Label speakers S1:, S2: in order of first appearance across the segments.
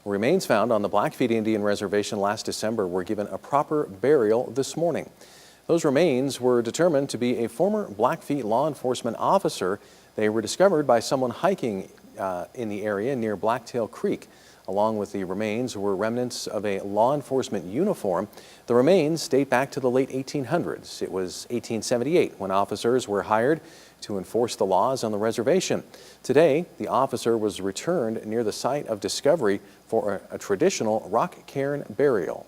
S1: Remains found on the Blackfeet Indian Reservation last December were given a proper burial this morning. Those remains were determined to be a former Blackfeet law enforcement officer. They were discovered by someone hiking in the area near Blacktail Creek. Along with the remains were remnants of a law enforcement uniform. The remains date back to the late 1800s. It was 1878 when officers were hired to enforce the laws on the reservation. Today, the officer was returned near the site of discovery for a traditional rock cairn burial.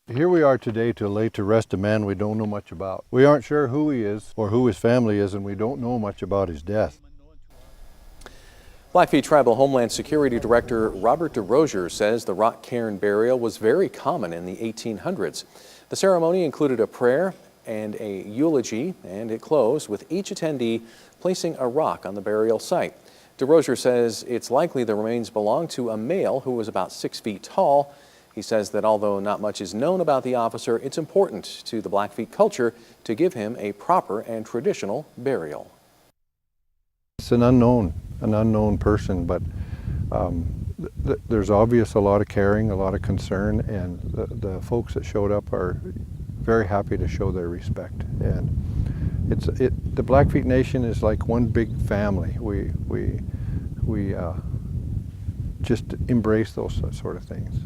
S2: Here we are today to lay to rest a man we don't know much about. We aren't sure who he is or who his family is, and we don't know much about his death.
S1: Blackfeet Tribal Homeland Security Director Robert DeRozier says the rock cairn burial was very common in the 1800s. The ceremony included a prayer and a eulogy, and it closed with each attendee placing a rock on the burial site. DeRozier says it's likely the remains belonged to a male who was about 6 feet tall. He says that although not much is known about the officer, it's important to the Blackfeet culture to give him a proper and traditional burial.
S2: It's an unknown person, but there's obvious a lot of caring, a lot of concern, and the folks that showed up are very happy to show their respect. And the Blackfeet Nation is like one big family. We just embrace those sort of things.